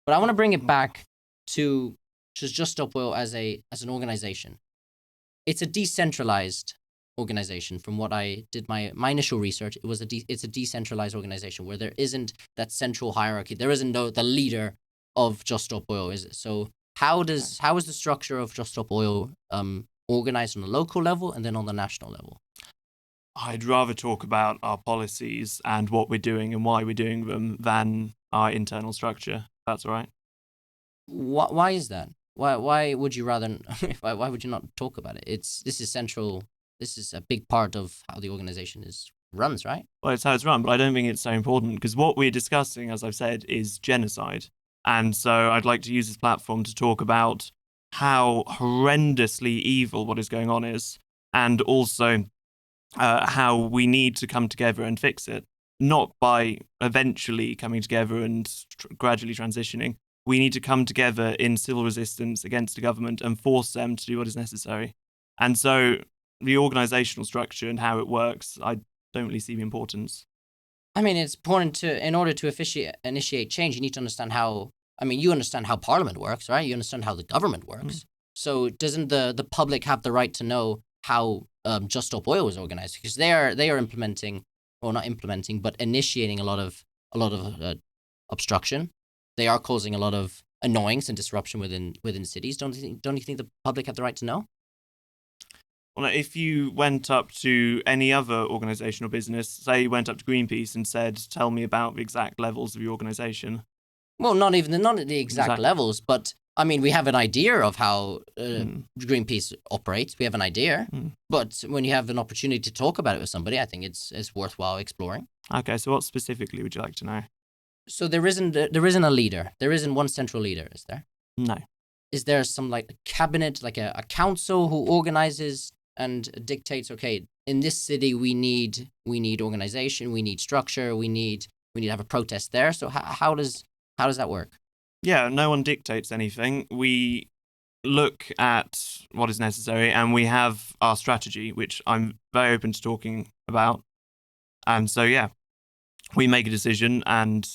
But I want to bring it back to Just Stop Oil as an organization. It's a decentralized organization. From what I did my initial research, it's a decentralized organization where there isn't that central hierarchy. There isn't the leader of Just Stop Oil, is it? So how is the structure of Just Stop Oil organized on the local level and then on the national level? I'd rather talk about our policies and what we're doing and why we're doing them than our internal structure. That's all right. Why is that? Why would you rather? Why would you not talk about it? This is central. This is a big part of how the organization runs, right? Well, it's how it's run, but I don't think it's so important because what we're discussing, as I've said, is genocide. And so I'd like to use this platform to talk about how horrendously evil what is going on is, and also how we need to come together and fix it, not by eventually coming together and gradually transitioning. We need to come together in civil resistance against the government and force them to do what is necessary. And so the organisational structure and how it works, I don't really see the importance. I mean, it's important in order to initiate change, you need to understand how, you understand how Parliament works, right? You understand how the government works. So doesn't the public have the right to know how Just Stop Oil is organized? Because they are implementing, or not implementing, but initiating a lot of obstruction. They are causing a lot of annoyance and disruption within cities. Don't you think the public have the right to know? Well, if you went up to any other organisational business, say you went up to Greenpeace and said, "Tell me about the exact levels of your organisation." Well, not the exact levels, but we have an idea of how Greenpeace operates. We have an idea, but when you have an opportunity to talk about it with somebody, I think it's worthwhile exploring. Okay, so what specifically would you like to know? So there isn't a leader. There isn't one central leader, is there? No. Is there some like a cabinet, like a council who organizes and dictates? Okay, in this city we need organization, we need structure, we need to have a protest there. So how does that work? Yeah, no one dictates anything. We look at what is necessary and we have our strategy, which I'm very open to talking about. And so, yeah, we make a decision and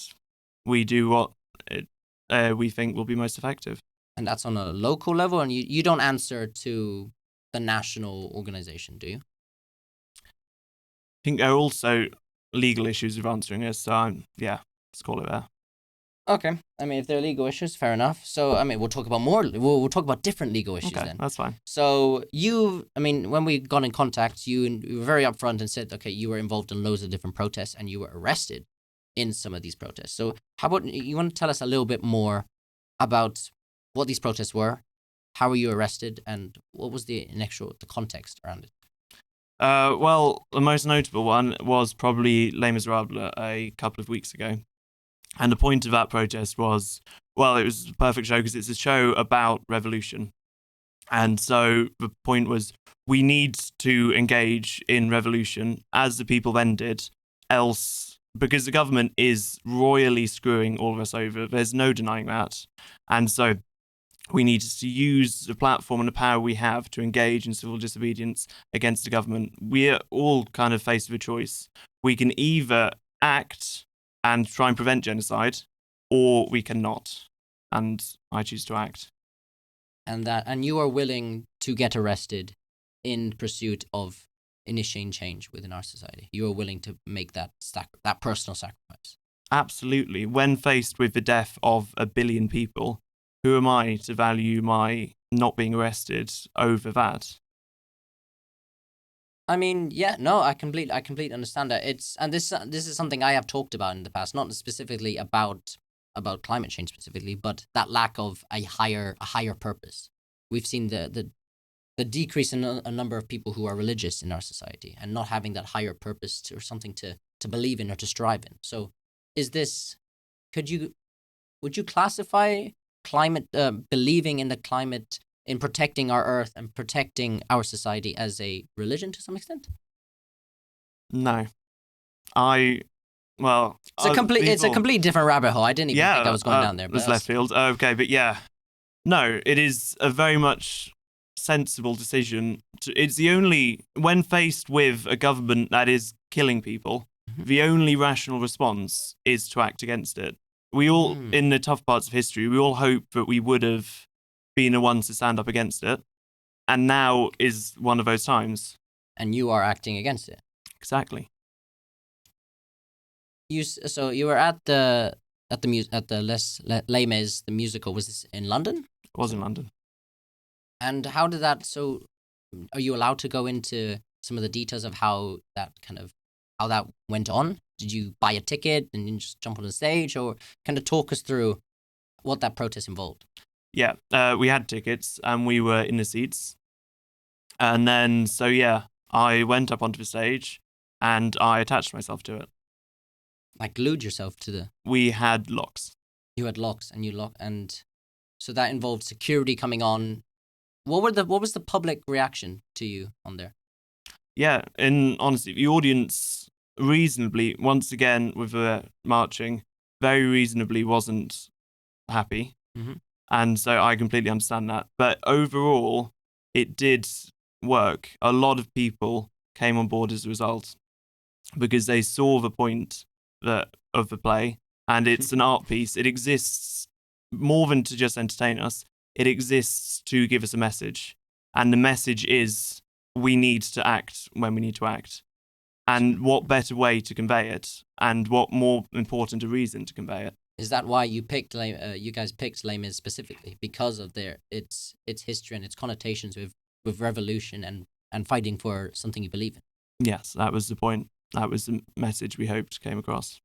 we do what we think will be most effective. And that's on a local level, and you don't answer to the national organization, do you? I think there are also legal issues of answering this, so let's call it there. Okay. If there are legal issues, fair enough. So, we'll talk about we'll talk about different legal issues then. That's fine. So when we got in contact, you were very upfront and said, okay, you were involved in loads of different protests and you were arrested in some of these protests. So how about you want to tell us a little bit more about what these protests were, how were you arrested, and what was the context around it? Well, the most notable one was probably Les Miserables a couple of weeks ago. And the point of that protest was, well, it was a perfect show because it's a show about revolution. And so the point was, we need to engage in revolution as the people then did, else, because the government is royally screwing all of us over. There's no denying that. And so we need to use the platform and the power we have to engage in civil disobedience against the government. We're all kind of faced with a choice. We can either act and try and prevent genocide, or we cannot. And I choose to act. And you are willing to get arrested in pursuit of initiating change within our society. You are willing to make that personal sacrifice. Absolutely. When faced with the death of 1 billion people, who am I to value my not being arrested over that? I completely understand that. This is something I have talked about in the past, not specifically about climate change specifically, but that lack of a higher purpose. We've seen the decrease in a number of people who are religious in our society and not having that higher purpose or something to believe in or to strive in. So would you classify climate, believing in the climate, in protecting our earth and protecting our society as a religion to some extent? No. It's a completely different rabbit hole. I didn't even think I was going down there. But it's left field. Okay, but yeah. No, it is a very much sensible decision. It's the only, when faced with a government that is killing people, the only rational response is to act against it. We all, in the tough parts of history, we all hope that we would have been the ones to stand up against it. And now is one of those times. And you are acting against it. Exactly. So you were at the Les Mis, the musical. Was this in London? It was in London. And how did that? So, are you allowed to go into some of the details of how that went on? Did you buy a ticket and then just jump on the stage, or kind of talk us through what that protest involved? Yeah, we had tickets and we were in the seats. And then, so yeah, I went up onto the stage and I attached myself to it. Like glued yourself to the... We had locks. You had locks and so that involved security coming on. What was the public reaction to you on there? Yeah, in honesty, the audience reasonably, once again with the marching, very reasonably wasn't happy. Mm-hmm. And so I completely understand that. But overall, it did work. A lot of people came on board as a result because they saw the point of the play, and it's an art piece. It exists more than to just entertain us. It exists to give us a message. And the message is we need to act when we need to act. And what better way to convey it? And what more important a reason to convey it? Is that why you picked you guys picked Les Mis specifically because of its history and its connotations with revolution and fighting for something you believe in? Yes, that was the point. That was the message we hoped came across.